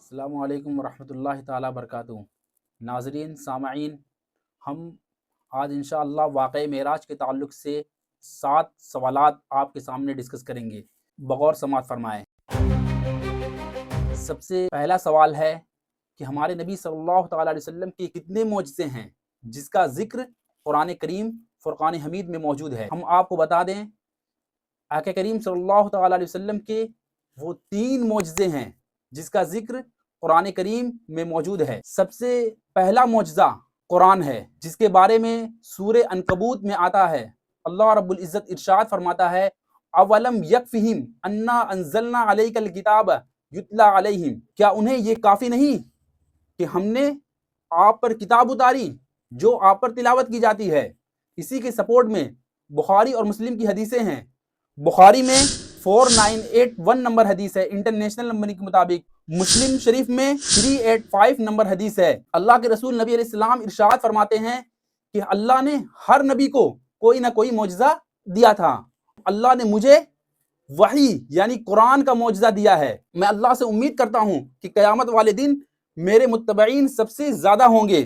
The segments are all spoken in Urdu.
السلام علیکم ورحمۃ اللہ تعالیٰ وبرکاتہ۔ ناظرین، سامعین، ہم آج انشاءاللہ واقعہ معراج کے تعلق سے 7 سوالات آپ کے سامنے ڈسکس کریں گے، بغور سماعت فرمائیں۔ سب سے پہلا سوال ہے کہ ہمارے نبی صلی اللہ تعالیٰ علیہ وسلم کے کتنے معجزے ہیں جس کا ذکر قرآن کریم فرقان حمید میں موجود ہے؟ ہم آپ کو بتا دیں، آقا کریم صلی اللہ تعالیٰ علیہ وسلم کے وہ 3 معجزے ہیں جس کا ذکر قرآن کریم میں موجود ہے۔ سب سے پہلا معجزہ قرآن ہے، جس کے بارے میں سورہ عنکبوت میں آتا ہے۔ اللہ رب العزت ارشاد فرماتا ہے، اولم یکفہم انا انزلنا علیک الکتاب یتلا علیہم، کیا انہیں یہ کافی نہیں کہ ہم نے آپ پر کتاب اتاری جو آپ پر تلاوت کی جاتی ہے؟ اسی کے سپورٹ میں بخاری اور مسلم کی حدیثیں ہیں۔ بخاری میں 4981 نمبر حدیث ہے انٹرنیشنل نمبر کے مطابق، مسلم شریف میں 385 نمبر حدیث ہے۔ اللہ کے رسول نبی علیہ السلام ارشاد فرماتے ہیں کہ اللہ نے ہر نبی کو کوئی نہ کوئی معجزہ دیا تھا، اللہ نے مجھے وحی یعنی قرآن کا معجزہ دیا ہے۔ میں اللہ سے امید کرتا ہوں کہ قیامت والے دن میرے متبعین سب سے زیادہ ہوں گے،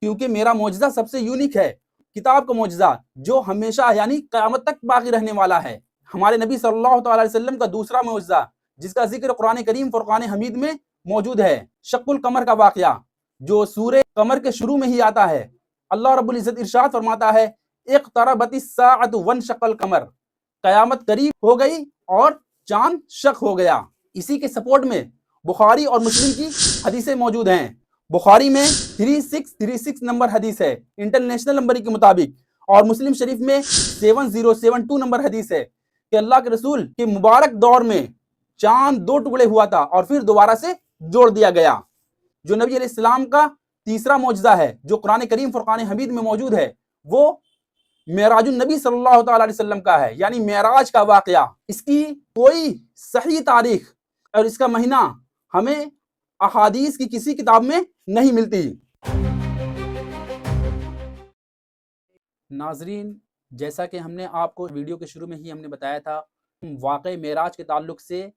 کیونکہ میرا معجزہ سب سے یونیک ہے، کتاب کا معجزہ جو ہمیشہ یعنی قیامت تک باقی رہنے والا ہے۔ ہمارے نبی صلی اللہ تعالیٰ علیہ وسلم کا دوسرا معجزہ جس کا ذکر قرآن کریم فرقان حمید میں موجود ہے، شق القمر کا واقعہ جو سورہ قمر کے شروع میں ہی آتا ہے۔ اللہ رب العزت ارشاد فرماتا ہے، اقتربت الساعۃ وانشق القمر، قیامت قریب ہو گئی اور چاند شق ہو گیا۔ اسی کے سپورٹ میں بخاری اور مسلم کی حدیثیں موجود ہیں۔ بخاری میں 3636 نمبر حدیث ہے انٹرنیشنل نمبر کے مطابق، اور مسلم شریف میں 7072 نمبر حدیث ہے کہ اللہ کے رسول کے مبارک دور میں چاند 2 ٹکڑے ہوا تھا اور پھر دوبارہ سے جوڑ دیا گیا۔ جو نبی علیہ السلام کا تیسرا معجزہ ہے جو قرآن کریم فرقان حمید میں موجود ہے، وہ معراج النبی صلی اللہ تعالیٰ علیہ وسلم کا ہے، یعنی معراج کا واقعہ۔ اس کی کوئی صحیح تاریخ اور اس کا مہینہ ہمیں احادیث کی کسی کتاب میں نہیں ملتی۔ ناظرین، جیسا کہ ہم نے آپ کو ویڈیو کے شروع میں ہی ہم نے بتایا تھا، واقع معراج کے تعلق سے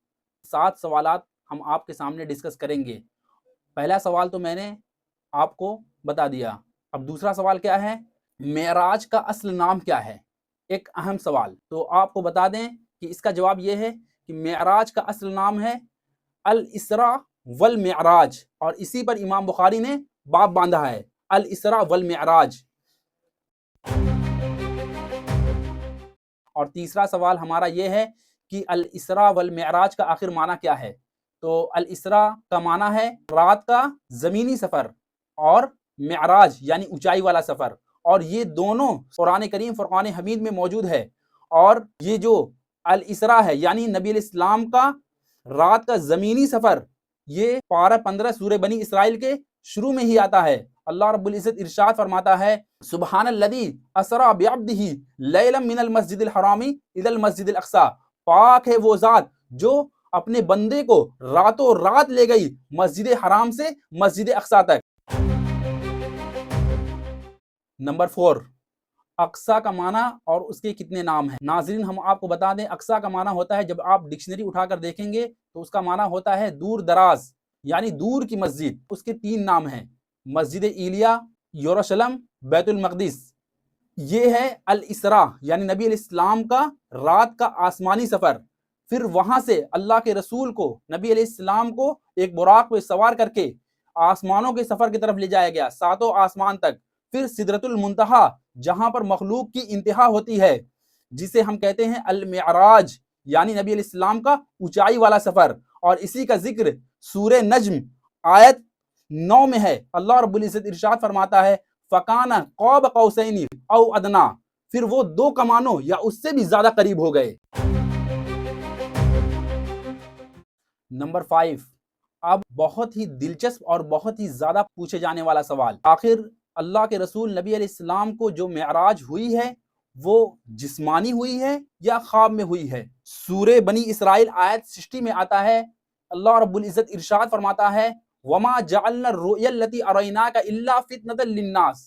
7 سوالات ہم آپ کے سامنے ڈسکس کریں گے۔ پہلا سوال تو میں نے آپ کو بتا دیا، اب دوسرا سوال کیا ہے؟ معراج کا اصل نام کیا ہے؟ ایک اہم سوال، تو آپ کو بتا دیں کہ اس کا جواب یہ ہے کہ معراج کا اصل نام ہے الاسراء والمعراج، اور اسی پر امام بخاری نے باب باندھا ہے، الاسراء والمعراج۔ اور تیسرا سوال ہمارا یہ ہے کہ الاسراء والمعراج کا آخر معنی کیا ہے؟ تو الاسراء کا معنی ہے رات کا زمینی سفر، اور معراج یعنی اونچائی والا سفر، اور یہ دونوں قرآن کریم فرقان حمید میں موجود ہے۔ اور یہ جو الاسراء ہے یعنی نبی علیہ السلام کا رات کا زمینی سفر، یہ پارہ 15 سورہ بنی اسرائیل کے شروع میں ہی آتا ہے۔ اللہ رب العزت ارشاد فرماتا ہے، سبحان الذی اسریٰ بعبدہ لیلا من المسجد الحرام الی المسجد الاقصی، پاک ہے وہ ذات جو اپنے بندے کو راتوں رات لے گئی مسجد حرام سے مسجد اقصی تک۔ نمبر 4، اقصی کا معنی اور اس کے کتنے نام ہیں؟ ناظرین، ہم آپ کو بتا دیں، اقصی کا معنی ہوتا ہے، جب آپ ڈکشنری اٹھا کر دیکھیں گے تو اس کا معنی ہوتا ہے دور دراز یعنی دور کی مسجد۔ اس کے 3 نام ہیں، مسجد ایلیا، یروشلم، بیت المقدس۔ یہ ہے الاسراء یعنی نبی علیہ السلام کا رات کا آسمانی سفر، پھر وہاں سے اللہ کے رسول کو، نبی علیہ السلام کو ایک براق پہ سوار کر کے آسمانوں کے سفر کی طرف لے جایا گیا، 7 آسمان تک، پھر سدرۃ المنتہا جہاں پر مخلوق کی انتہا ہوتی ہے، جسے ہم کہتے ہیں المعراج یعنی نبی علیہ السلام کا اونچائی والا سفر۔ اور اسی کا ذکر سورہ نجم آیت 9 میں ہے۔ اللہ رب العزت ارشاد فرماتا ہے، فَكَانَ قَابَ قَوْسَيْنِ أَوْ أَدْنَىٰ، پھر وہ 2 کمانوں یا اس سے بھی زیادہ قریب ہو گئے۔ نمبر 5، اب بہت ہی دلچسپ اور بہت ہی زیادہ پوچھے جانے والا سوال، آخر اللہ کے رسول نبی علیہ السلام کو جو معراج ہوئی ہے وہ جسمانی ہوئی ہے یا خواب میں ہوئی ہے؟ سورہ بنی اسرائیل آیت 60 میں آتا ہے، اللہ رب العزت ارشاد فرماتا ہے، وَمَا جَعَلْنَا الرُّؤْيَا الَّتِي أَرَيْنَاكَ إِلَّا فِتْنَةً لِلنَّاسِ،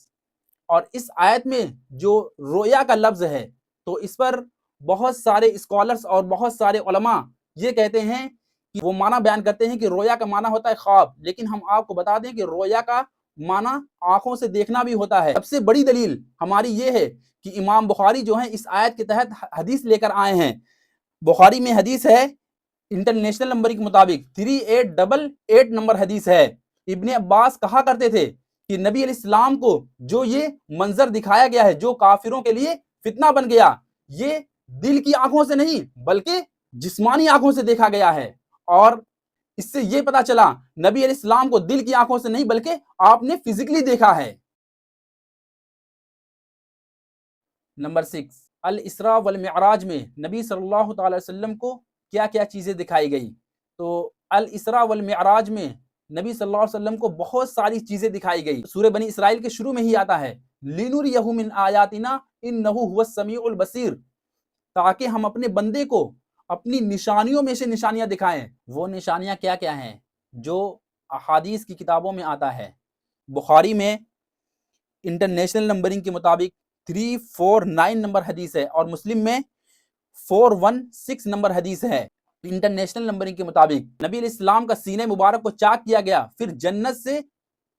اور اس آیت میں جو رویا کا لفظ ہے تو اس پر بہت سارے اسکالرز اور بہت سارے علماء یہ کہتے ہیں کہ وہ معنی بیان کرتے ہیں کہ رویا کا معنی ہوتا ہے خواب، لیکن ہم آپ کو بتا دیں کہ رویا کا معنی آنکھوں سے دیکھنا بھی ہوتا ہے۔ سب سے بڑی دلیل ہماری یہ ہے کہ امام بخاری جو ہیں اس آیت کے تحت حدیث لے کر آئے ہیں۔ بخاری میں حدیث ہے، انٹرنیشنل نمبر کے مطابق 3888 نمبر حدیث ہے۔ ابن عباس کہا کرتے تھے کہ نبی علیہ السلام کو جو یہ منظر دکھایا گیا ہے، جو کافروں کے لیے فتنہ بن گیا، یہ دل کی آنکھوں سے نہیں بلکہ جسمانی آنکھوں سے دیکھا گیا ہے۔ اور اس سے یہ پتا چلا نبی علیہ السلام کو دل کی آنکھوں سے نہیں بلکہ آپ نے فزیکلی دیکھا ہے۔ نمبر 6، الاسراء والمعراج میں نبی صلی اللہ تعالی وسلم کو کیا کیا چیزیں دکھائی گئی؟ تو الاسراء والمعراج میں نبی صلی اللہ علیہ وسلم کو بہت ساری چیزیں دکھائی گئی۔ سورہ بنی اسرائیل کے شروع میں ہی آتا ہے، لِنُرِيَهُ مِنْ آیَاتِنَا إِنَّهُ هُوَ السَّمِيعُ الْبَصِيرُ، تاکہ ہم اپنے بندے کو اپنی نشانیوں میں سے نشانیاں دکھائیں۔ وہ نشانیاں کیا کیا ہیں جو احادیث کی کتابوں میں آتا ہے؟ بخاری میں انٹرنیشنل نمبرنگ کے مطابق 349 نمبر حدیث ہے، اور مسلم میں 416 نمبر حدیث ہے۔ انٹرنیشنل نمبرنگ کے مطابق نبی علیہ السلام کا سینہ مبارک کو چاک کیا گیا، پھر جنت سے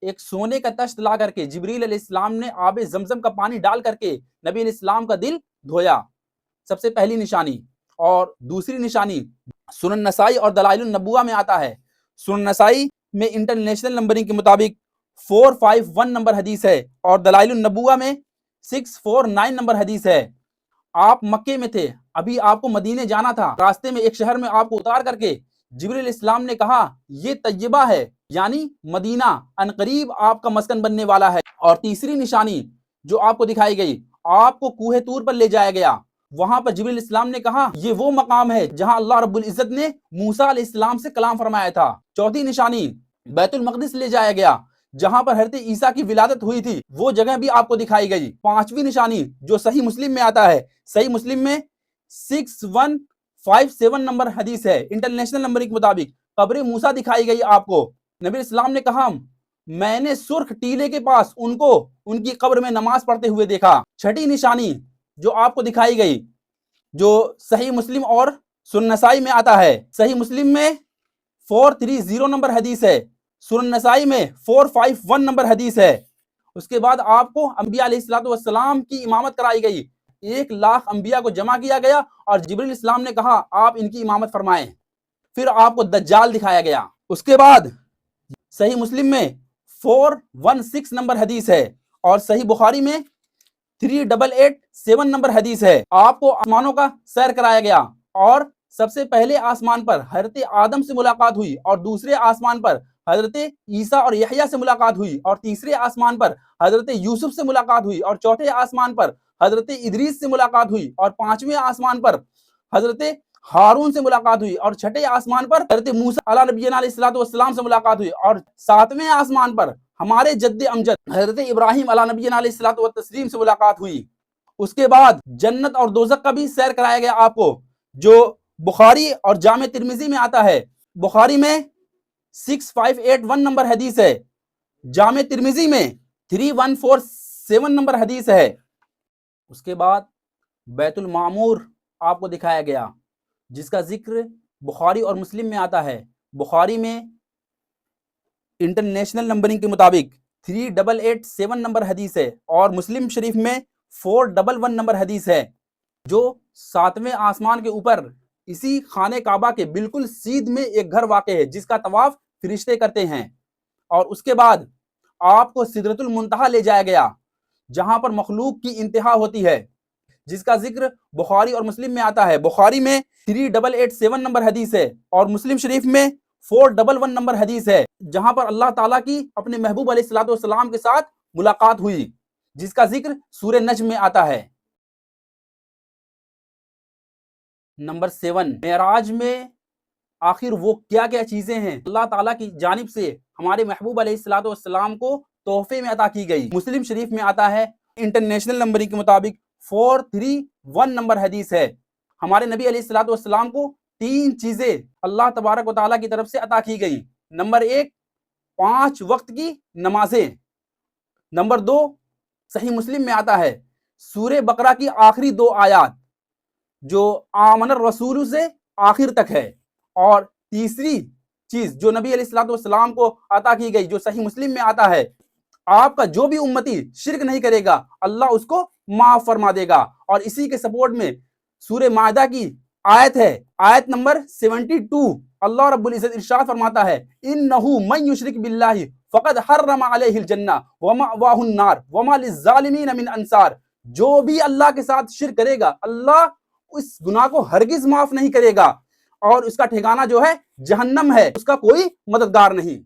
ایک سونے کا تشت لا کر کے جبریل علیہ السلام نے آب زمزم کا پانی ڈال کر کے نبی علیہ السلام کا دل دھویا، سب سے پہلی نشانی۔ اور دوسری نشانی سنن نسائی اور دلائل النبوہ میں آتا ہے۔ سنن نسائی میں انٹرنیشنل نمبرنگ کے مطابق 451 نمبر حدیث ہے، اور دلائل النبوہ میں 649 نمبر حدیث ہے۔ آپ مکے میں تھے، ابھی آپ کو مدینے جانا تھا، راستے میں ایک شہر میں آپ کو اتار کر کے جبریل علیہ السلام نے کہا یہ طیبہ ہے، یعنی مدینہ عنقریب آپ کا مسکن بننے والا ہے۔ اور تیسری نشانی جو آپ کو دکھائی گئی، آپ کو کوہ طور پر لے جایا گیا، وہاں پر جبریل علیہ السلام نے کہا یہ وہ مقام ہے جہاں اللہ رب العزت نے موسیٰ علیہ السلام سے کلام فرمایا تھا۔ چوتھی نشانی بیت المقدس لے جایا گیا، جہاں پر حضرت عیسیٰ کی ولادت ہوئی تھی، وہ جگہ بھی آپ کو دکھائی گئی۔ پانچویں نشانی جو صحیح مسلم میں آتا ہے، صحیح مسلم میں 6157 نمبر حدیث ہے، انٹرنیشنل نمبر کے مطابق قبر موسیٰ دکھائی گئی آپ کو۔ نبی علیہ السلام نے کہا میں نے سرخ ٹیلے کے پاس ان کو ان کی قبر میں نماز پڑھتے ہوئے دیکھا۔ چھٹی نشانی جو آپ کو دکھائی گئی، جو صحیح مسلم اور سنن نسائی میں آتا ہے، صحیح مسلم میں 430 نمبر حدیث ہے، سنن نسائی میں 451 نمبر حدیث ہے۔ اس کے بعد آپ کو انبیاء علیہ السلام کی امامت کرائی گئی، 1,00,000 انبیاء کو جمع کیا گیا، اور جبریل علیہ السلام نے کہا آپ ان کی امامت فرمائیں۔ پھر آپ کو دجال دکھایا گیا۔ اس کے بعد صحیح مسلم میں 416 نمبر حدیث ہے، اور صحیح بخاری میں 3887 نمبر حدیث ہے۔ آپ کو آسمانوں کا سیر کرایا گیا، اور سب سے پہلے آسمان پر حضرت آدم سے ملاقات ہوئی، اور دوسرے آسمان پر حضرت عیسیٰ اور یحییٰ سے ملاقات ہوئی، اور تیسرے آسمان پر حضرت یوسف سے ملاقات ہوئی، اور چوتھے آسمان پر حضرت ادریس سے ملاقات ہوئی، اور پانچویں آسمان پر حضرت ہارون سے ملاقات ہوئی، اور چھٹے آسمان پر حضرت موسیٰ علیہ نبینا علیہ السلام سے ملاقات ہوئی، اور ساتویں آسمان پر ہمارے جد امجد حضرت ابراہیم علیہ نبینا علیہ السلام سے ملاقات ہوئی۔ اس کے بعد جنت اور دوزخ کا بھی سیر کرایا گیا آپ کو، جو بخاری اور جامع ترمذی میں آتا ہے۔ بخاری میں 6581 نمبر حدیث ہے، جامع ترمذی میں 3147 نمبر حدیث ہے۔ اس کے بعد بیت المعمور آپ کو دکھایا گیا، جس کا ذکر بخاری اور مسلم میں آتا ہے۔ بخاری میں انٹرنیشنل نمبرنگ کے مطابق 3887 نمبر حدیث ہے، اور مسلم شریف میں 411 نمبر حدیث ہے، جو 7ویں آسمان کے اوپر اسی خانہ کعبہ کے بالکل سیدھ میں ایک گھر واقع ہے، جس کا طواف فرشتے کرتے ہیں۔ اور اس کے بعد آپ کو سدرۃ المنتہا لے جایا گیا، جہاں پر مخلوق کی انتہا ہوتی ہے، جس کا ذکر بخاری اور مسلم میں آتا ہے۔ بخاری میں 3887 نمبر حدیث ہے، اور مسلم شریف میں 411 نمبر حدیث ہے، جہاں پر اللہ تعالیٰ کی اپنے محبوب علیہ السلام کے ساتھ ملاقات ہوئی، جس کا ذکر سورہ نجم میں آتا ہے۔ نمبر 7، معراج میں آخر وہ کیا کیا چیزیں ہیں اللہ تعالیٰ کی جانب سے ہمارے محبوب علیہ السلام کو تحفے میں عطا کی گئی؟ مسلم شریف میں آتا ہے، انٹرنیشنل نمبرنگ کے مطابق 431 نمبر حدیث ہے۔ ہمارے نبی علیہ السلام کو 3 چیزیں اللہ تبارک و تعالیٰ کی طرف سے عطا کی گئی۔ نمبر 1، 5 وقت کی نمازیں۔ نمبر 2، صحیح مسلم میں آتا ہے، سورہ بقرہ کی آخری 2 آیات۔ جو آمن الرسول سے آخر تک ہے، اور تیسری چیز جو نبی علیہ الصلوۃ والسلام کو عطا کی گئی، جو صحیح مسلم میں آتا ہے، آپ کا جو بھی امتی شرک نہیں کرے گا اللہ اس کو معاف فرما دے گا۔ اور اسی کے سپورٹ میں سورہ مائدہ کی آیت ہے، آیت نمبر 72، اللہ رب العزت ارشاد فرماتا ہے انہ من یشرک باللہ فقد حرم علیہ الجنہ ومأواہ النار وما للظالمین من انصار۔ جو بھی اللہ کے ساتھ شرک کرے گا اللہ اس گناہ کو ہرگز معاف نہیں کرے گا، اور اس کا ٹھکانہ جو ہے جہنم ہے، اس کا کوئی مددگار نہیں۔